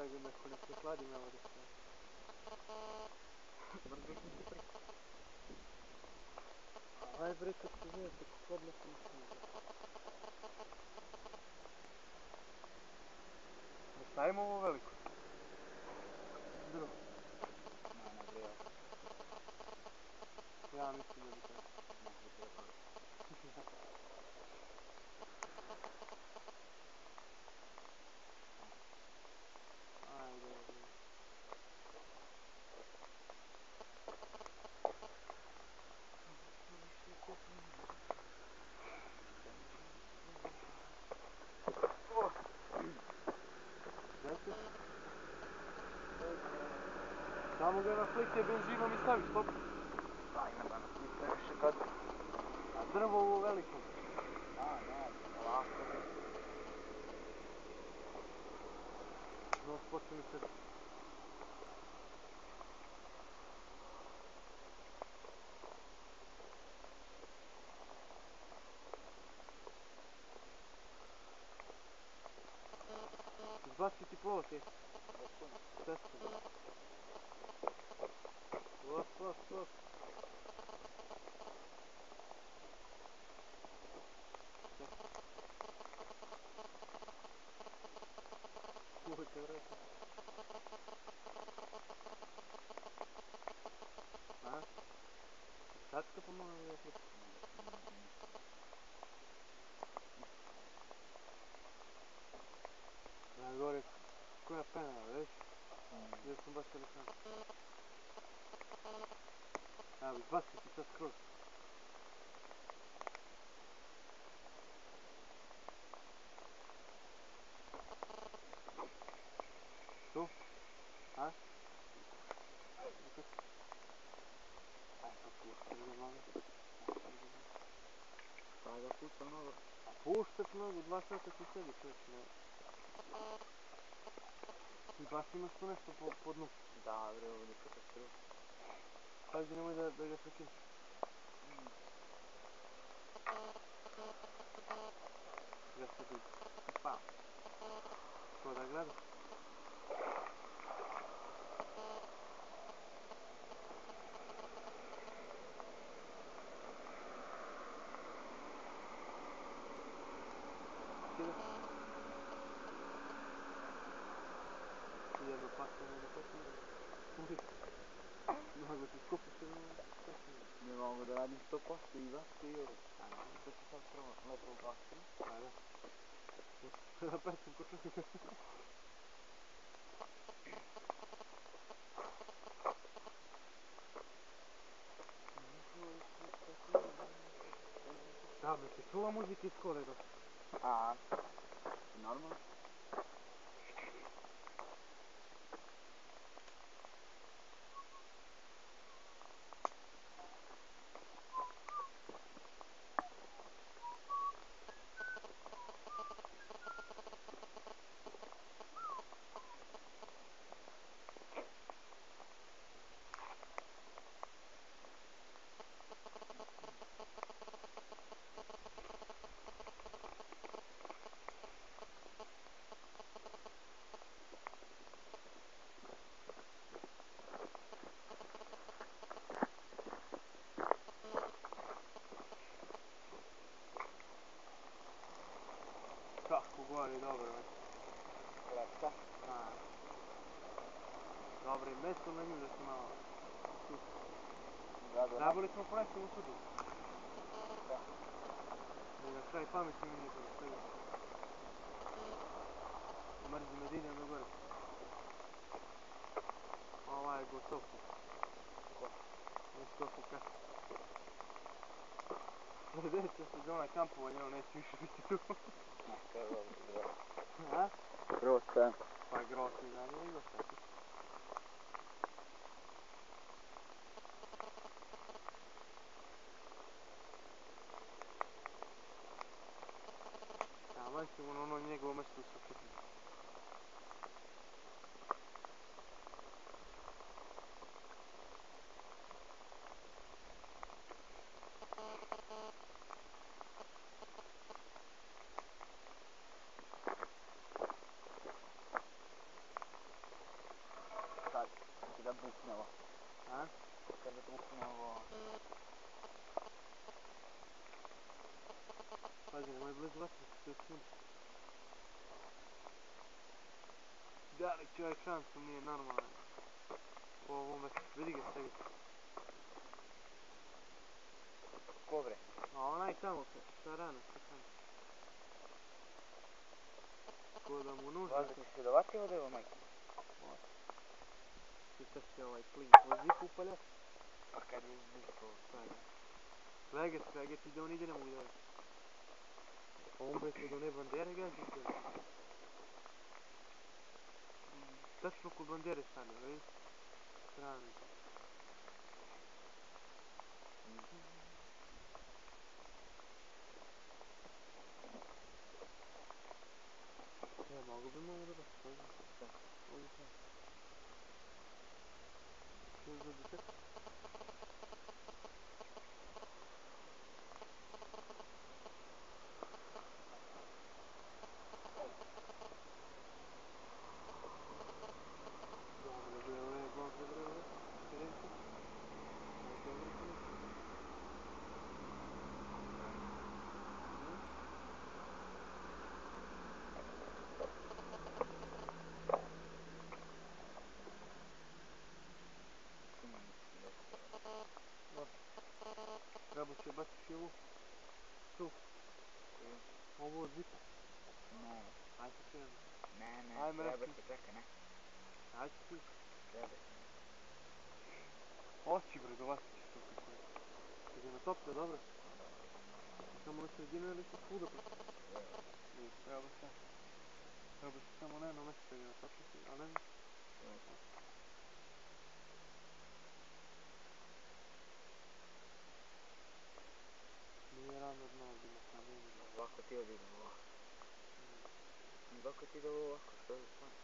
kažem, ako ne se hladi malo da se... Brzo sam se preko. Aj bre, kad se zove, tako hladno se nisam bre. Da stavimo ovo veliko? Drvo. Ne bre, ja. Ja mislim da bi trebalo. Ne bi trebalo. Ajde, bre. Jesi? Samo ga naslike benzinom i staviš, stop. Ajme danas nisam više kad... A drvo ovo veliko. Ne, polako. No, počne se. Izbaci ti plote. Ceste. Lop. Uvijek je vrati. A? Tačka pomalo ili je klip? Ja gore, koja pena, već? Gdje sam baš telefon. Evo, izbaci ti sad skroz. Tu? A? Aj, pa puštaš ga malo. Šta ga pušta mnogo? A puštaš mnogo, 2 sata ti sedi čovječ, ne. Ti baš imaš tu nešto po dnu. Da bre, ovdje katastrofa. Pazi, nemoj da ga prekineš. Ja se diš. I pao. Što da gledaš? Kida? Jedno pašta, jedno pašta. Uvijek. Mnogo ti skupo se pašta. Ne mogu da radim 100% i vaske i ovo. A ne, to se sad prvo lepo ubaci. Pa da. Da pecam ko čovjeka. Da, bre, se čuva muzika iz škole dosta. A, normalno. Kako gori, dobro, već. Lepka. Dobro, i mesto na nju da se malo... Zaboli smo ponesemo sudu. Da. I na kraj pameti mi nije bilo svega. Mrzi Medine do gore. Ova je gotov. Nešto se kače. Sljedeća sezona kampovanja, on neće više biti tu. A? Grosa. Pa Grosa i dalje i Grosa. Taman ćemo na ono njegovo mjesto u Sofitinu. pukne ovo. A? Kada pukne ovo. Pazi, nemoj blizu vatre, što je sunce. Velik čovjek šansom nije normalan. Po ovome, vidi ga sedi. Ko bre? A onaj tamo, sa rana, sa strane. Ko da mu nužno Valjda to. će se do vatre ode ovo, majko. I sad će ovaj plin poziku upaljati. Pa kad je ziko. Šta je? Sveget i da on ide ne mogu da ode. Ovom bre tu do one bandere gazi ide. Tačno kod bandere stane, vidiš? Strani. Mogu bi malo da baš pazi. Šta? Ovdje sad. Što za deset? Dobro bre, ove, Bog da bre, ove. Sirenke. Ovo dobro se ne. Treba će baciti ovu. Tu. Ovo od zipa. Ne. Ajde se krenemo. Ne, Ajme, treba nešto. se čeka, ne. Ajde ti. Treba se. Oći bre, dovacit ćeš to kad se. Kad je na tople, dobro? Samo na sredinu ili ćeš svuda pušati? Nije, treba sve. Treba se samo na jedno mjesto kad je na tople, a ne? Nije ravno dno ovdje na kamenu. Ovako ti odi ovo. Ovako ti ide ovo ovako, što je stvarno?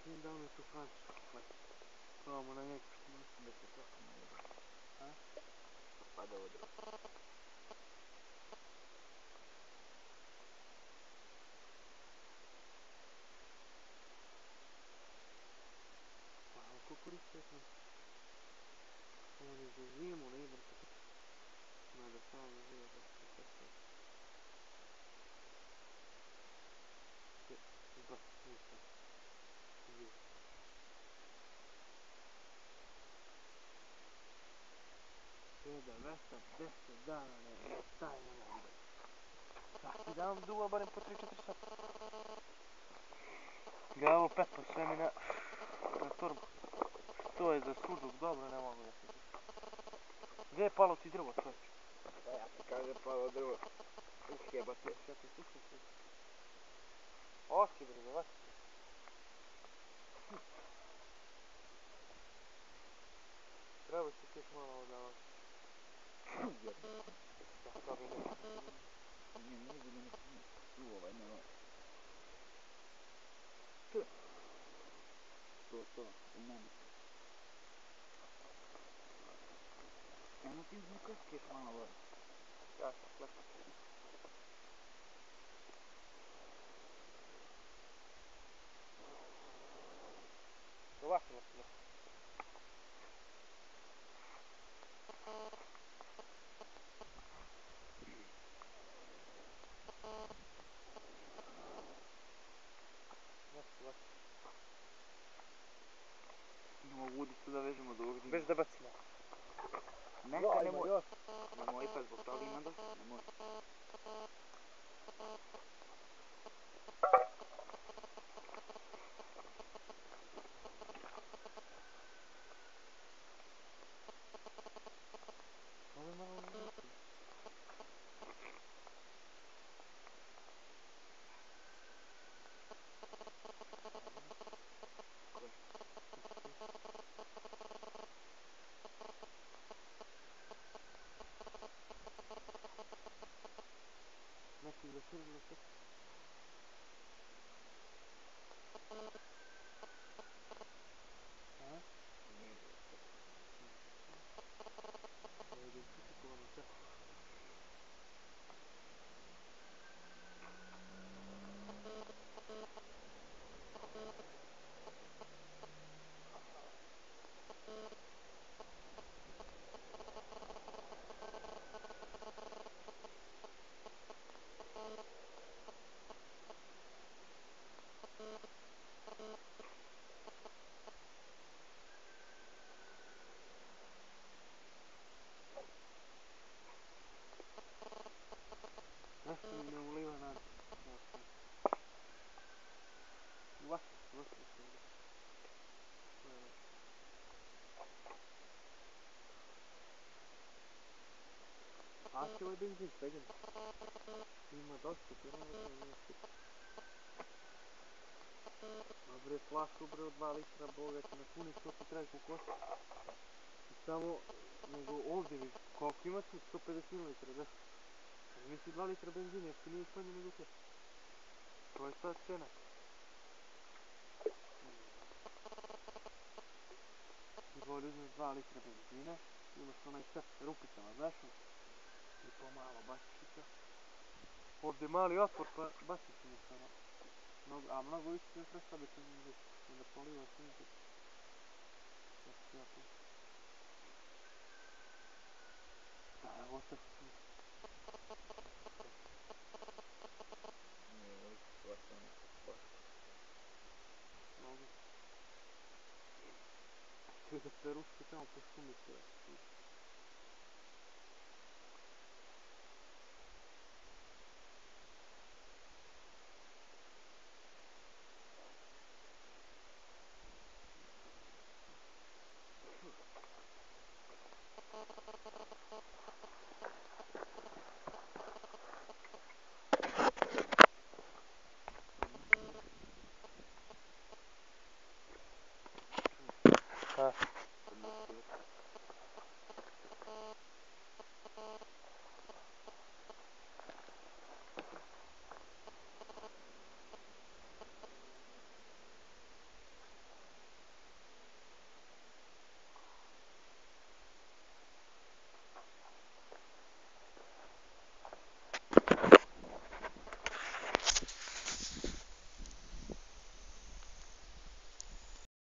Čim da je tu francuski flet. Probamo na njega što ima. Da se tako ne ide. A? Pa da ode. Wow, kukurice tam. Ovo ne za zimu, ne idem se. Mada samo ne zove da se sve. Zbog, nisam. Vidi. Sjeda, vetar, 10 dana, ne staj, ne mogu da. Svaki dan duva barem po 3-4 sata. Glavo petlo, sve mi na torbu. Što je za sužuk, dobro, ne mogu da se. Gdje je palo ti drvo, čovječe? Da ja ti kaže palo drvo. Jebate. Ja te slušam se. Oči bre, dovati se. Treba se ti još malo odavati. Ja to bi nešto. Ne mogu da ne tu ovaj nemoj. To, u meni. Eno ti uzmi koske još malo vode. Ja se fletim. Dovasilo se nešto. Mogu udicu da vežemo do ovog dima. Već da bacimo. Neka, nemoj. Nemoj, pa zbog toga ima dosta, nemoj. Ovo je malo unutra. Koje? Nešto mi ne uliva nade. Vatri se ovdje. To je loše. A će ovaj benzin stegani? Ima dosta, to nije super. Ma bre, flašu bre od 2 litra, boga ti napuni, to ti traje ko kosa. I samo, nego ovdje viš, koliko ima tu, 150 ml, da? Misli 2 litra benzina, jeftinije u stanju nego to. To je ta cena. Ti bolje uzmeš 2 litra benzina, imaš onaj set sa rupicama, znaš li? I pomalo baciš i to. Ovdje je mali otvor, pa baciš jednostavno. A mnogo više ti ne treba staviti benzin. Onda polivaš nigdje. Kako ću ja pustiti? Da, otak sam. Nije isto svašta neko svašta. Mogu. Htio da se ruške tamo po šumi, čovječ.